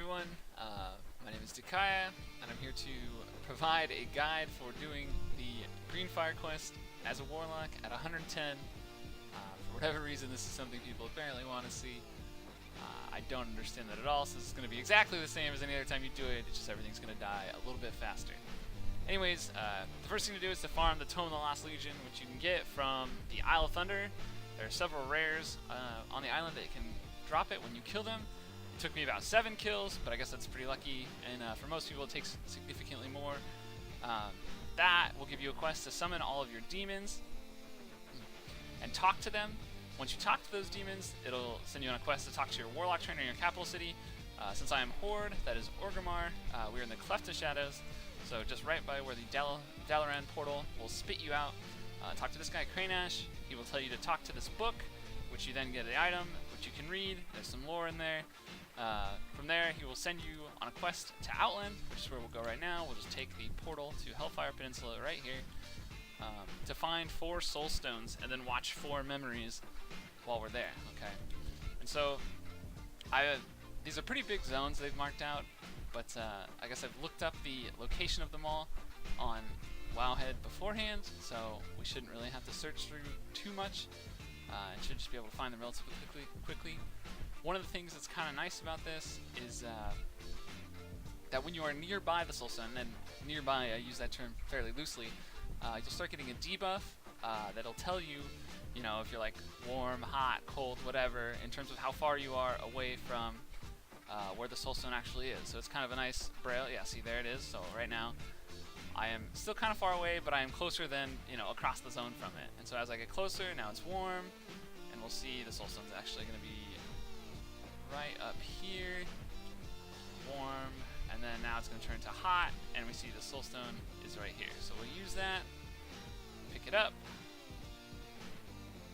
everyone, my name is Dakaya, and I'm here to provide a guide for doing the Green Fire quest as a Warlock at 110. For whatever reason, this is something people apparently want to see. I don't understand that at all, so this is going to be exactly the same as any other time you do it, it's just everything's going to die a little bit faster. Anyways, the first thing to do is to farm the Tome of the Lost Legion, which you can get from the Isle of Thunder. There are several rares on the island that can drop it when you kill them. It took me about 7 kills, but I guess that's pretty lucky, and for most people it takes significantly more. That will give you a quest to summon all of your demons and talk to them. Once you talk to those demons, it'll send you on a quest to talk to your Warlock trainer in your capital city. Since I am Horde, that is Orgrimmar, we're in the Cleft of Shadows, so just right by where the Dalaran portal will spit you out. Talk to this guy, Craneash. He will tell you to talk to this book, which you then get an item, which you can read. There's some lore in there. From there, he will send you on a quest to Outland, which is where we'll go right now. We'll just take the portal to Hellfire Peninsula right here to find 4 soulstones and then watch 4 memories while we're there. Okay, and so these are pretty big zones they've marked out, but I guess I've looked up the location of them all on Wowhead beforehand, so we shouldn't really have to search through too much. And should just be able to find them relatively quickly. One of the things that's kind of nice about this is that when you are nearby the soulstone, and nearby I use that term fairly loosely, you'll start getting a debuff that'll tell you, you know, if you're like warm, hot, cold, whatever, in terms of how far you are away from where the soulstone actually is. So it's kind of a nice braille. Yeah, see, there it is. So right now I am still kind of far away, but I am closer than, you know, across the zone from it. And so as I get closer, now it's warm, and we'll see the soulstone's actually going to be right up here, warm, and then now it's going to turn to hot, and we see the soulstone is right here. So we'll use that, pick it up,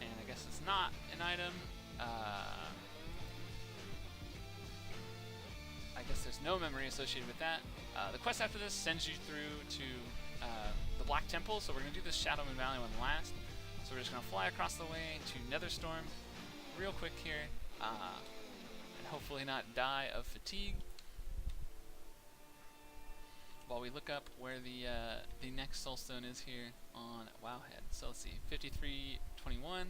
and I guess it's not an item. I guess there's no memory associated with that. The quest after this sends you through to the Black Temple, so we're going to do this Shadowmoon Valley one last. So we're just going to fly across the way to Netherstorm real quick here, and hopefully not die of fatigue while we look up where the next soulstone is here on Wowhead. So let's see, 5321,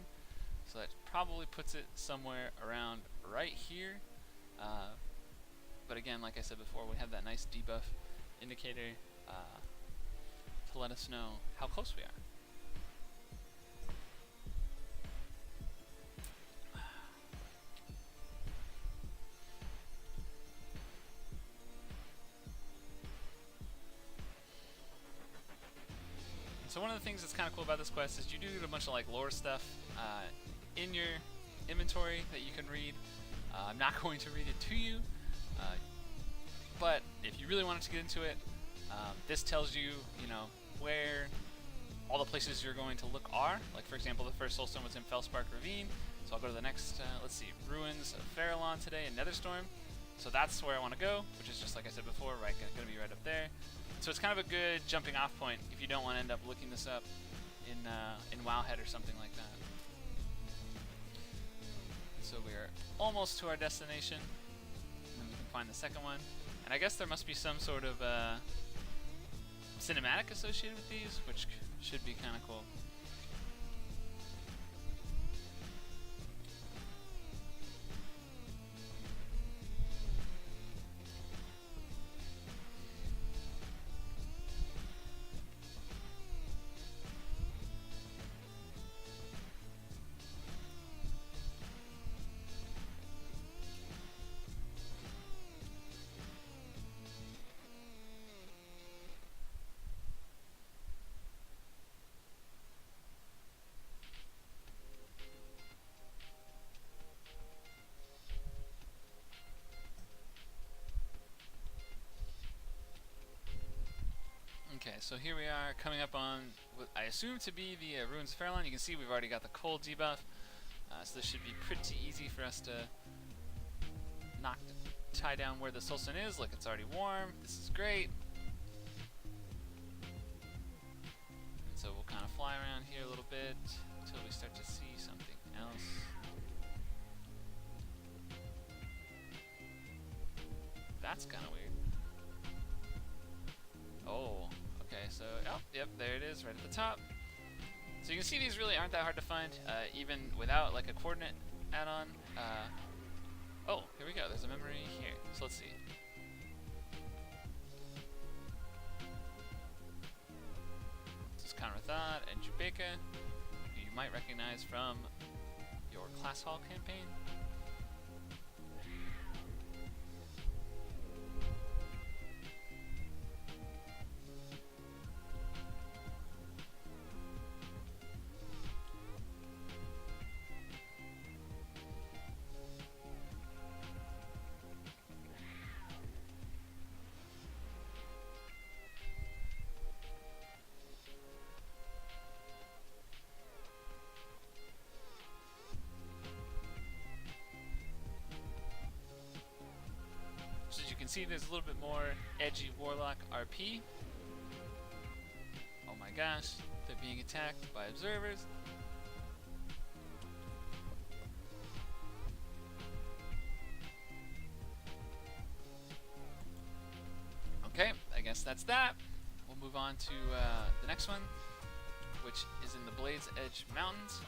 so that probably puts it somewhere around right here. But again, like I said before, we have that nice debuff indicator to let us know how close we are. So one of the things that's kind of cool about this quest is you do get a bunch of like lore stuff in your inventory that you can read. I'm not going to read it to you. But if you really wanted to get into it, this tells you, you know, where all the places you're going to look are. Like, for example, the first soulstone was in Fellspark Ravine, so I'll go to the next, let's see, Ruins of Farallon today in Netherstorm. So that's where I want to go, which is just like I said before, right, going to be right up there. So it's kind of a good jumping off point if you don't want to end up looking this up in Wowhead or something like that. So we're almost to our destination, and then we can find the second one. And I guess there must be some sort of cinematic associated with these, which should be kind of cool. Okay, so here we are coming up on what I assume to be the Ruins of Farallon. You can see we've already got the cold debuff, so this should be pretty easy for us to tie down where the soulstone is. Look, it's already warm. This is great. And so we'll kind of fly around here a little bit until we start to see something else. That's kind of weird. Oh, okay, so, oh, yep, there it is, right at the top. So you can see these really aren't that hard to find, even without like a coordinate add-on. Oh, here we go, there's a memory here. So let's see. This is Conrathad and Jubeka, who you might recognize from your Class Hall campaign. So as you can see, there's a little bit more edgy Warlock RP. Oh my gosh, they're being attacked by observers. Okay, I guess that's that. We'll move on to the next one, which is in the Blades Edge Mountains.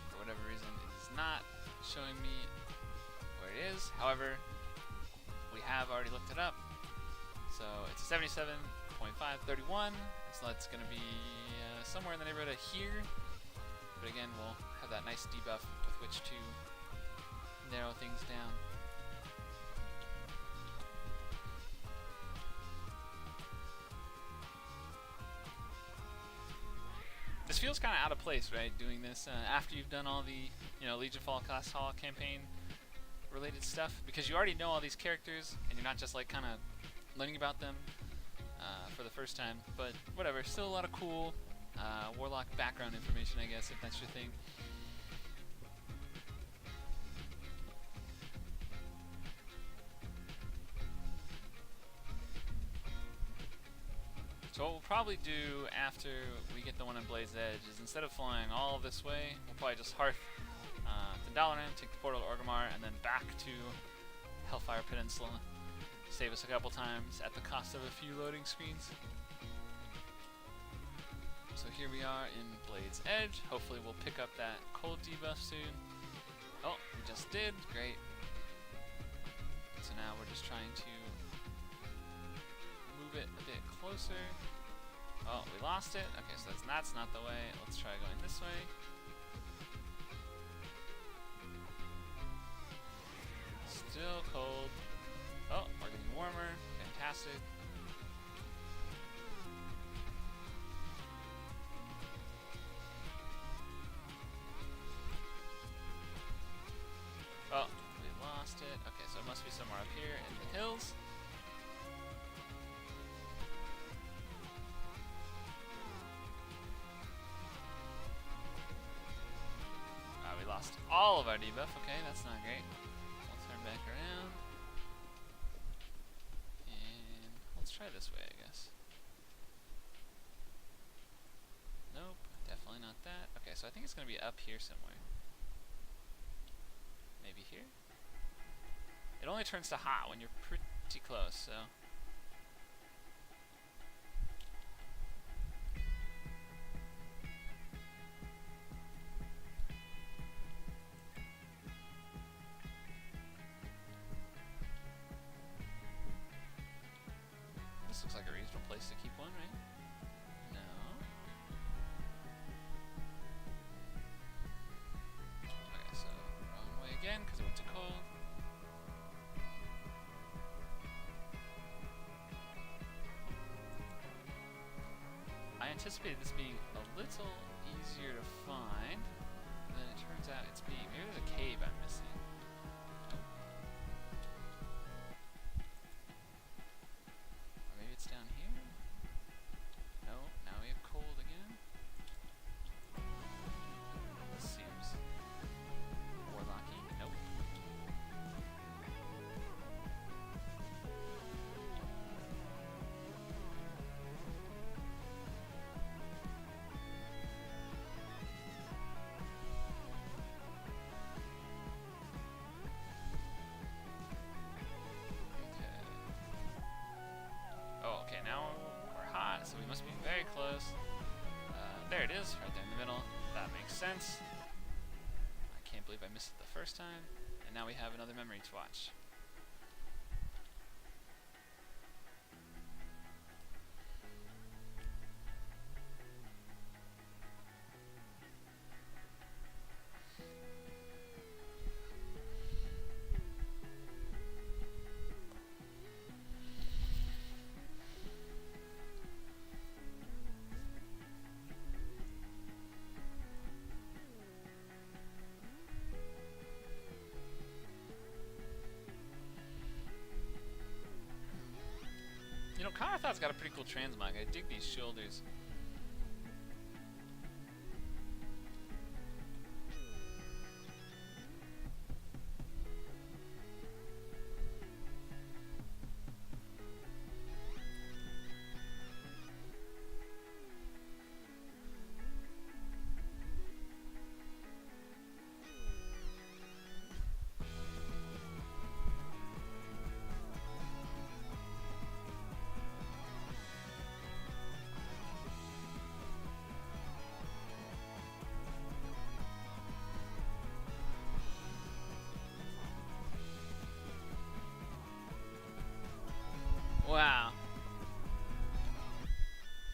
For whatever reason, it is not showing me where it is. However, we have already looked it up. So it's 77.531. So that's going to be somewhere in the neighborhood of here. But again, we'll have that nice debuff with which to narrow things down. This feels kind of out of place, right? Doing this after you've done all the, Legion Fall Class Hall campaign related stuff, because you already know all these characters, and you're not just like kind of learning about them for the first time. But whatever, still a lot of cool Warlock background information, I guess, if that's your thing. So what we'll probably do after we get the one in Blaze Edge is, instead of flying all this way, we'll probably just hearth to Dalaran, take the portal to Orgrimmar, and then back to Hellfire Peninsula. Save us a couple times at the cost of a few loading screens. So here we are in Blade's Edge. Hopefully we'll pick up that cold debuff soon. Oh, we just did. Great. So now we're just trying to move it a bit closer. Oh, we lost it. Okay, so that's not the way. Let's try going this way. Still cold. Oh, we're getting warmer. Fantastic. Oh, we lost it. Okay, so it must be somewhere up here in the hills. We lost all of our debuff. Okay, that's not great. We'll turn back around. And let's try this way, I guess. Nope, definitely not that. Okay, so I think it's going to be up here somewhere. Maybe here? It only turns to hot when you're pretty close, so... This looks like a reasonable place to keep one, right? No. Okay, so wrong way again, because it went to cold. I anticipated this being a little easier to find, and then it turns out it's being... Maybe there's a cave I'm missing. It's down here. No, now we have cold again. This seems Warlocky. Nope. Yes, right there in the middle. That makes sense. I can't believe I missed it the first time. And now we have another memory to watch. You know, Karathat's got a pretty cool transmog. I dig these shoulders. Wow.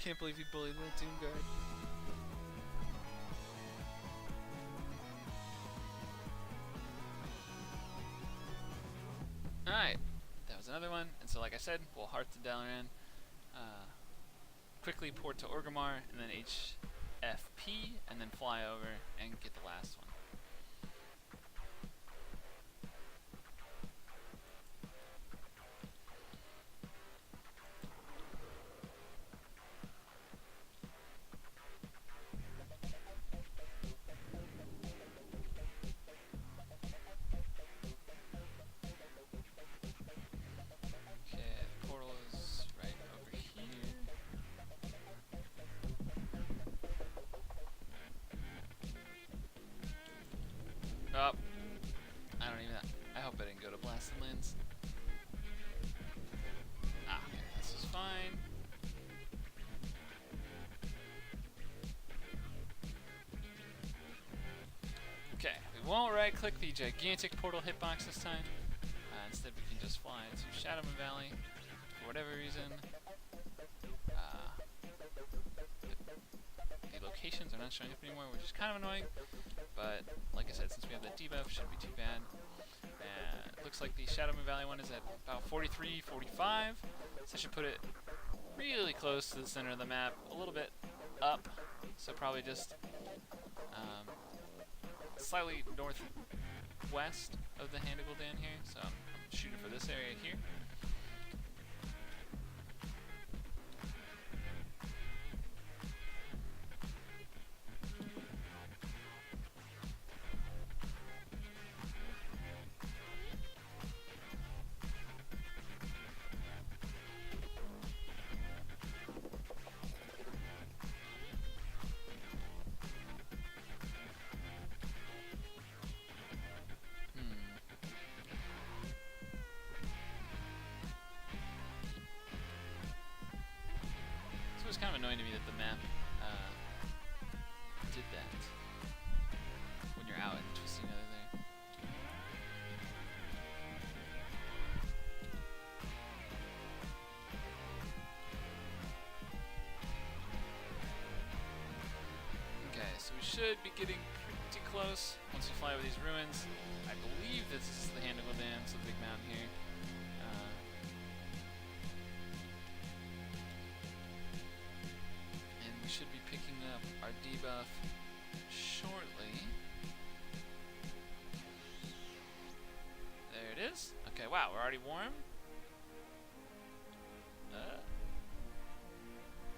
Can't believe you bullied that Doom Guard. Alright. That was another one. And so like I said, we'll Heart to Dalaran. Quickly port to Orgrimmar, and then HFP, and then fly over and get the last one. Oh, I don't even. I hope I didn't go to Blasted Lands. Ah, okay, this is fine. Okay, we won't right-click the gigantic portal hitbox this time. Instead, we can just fly to Shadowmoon Valley for whatever reason. The locations are not showing up anymore, which is kind of annoying. But like I said, since we have that debuff, shouldn't be too bad. It looks like the Shadowmoon Valley one is at about 43, 45. So I should put it really close to the center of the map, a little bit up. So probably just slightly northwest of the Hand of Gul'dan here. So I'm shooting for this area here. It was kind of annoying to me that the map did that when you're out and twisting out of there. Okay, so we should be getting pretty close once we fly over these ruins. I believe this is the Hand of Gul'dan, so the big mountain here. We should be picking up our debuff shortly. There it is. Okay, wow, we're already warm.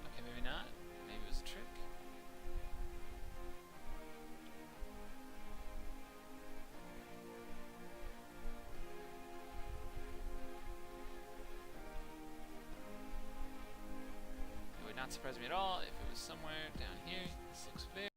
Okay, maybe not. Maybe it was a trick. It would not surprise me at all if it was somewhere down here. This looks very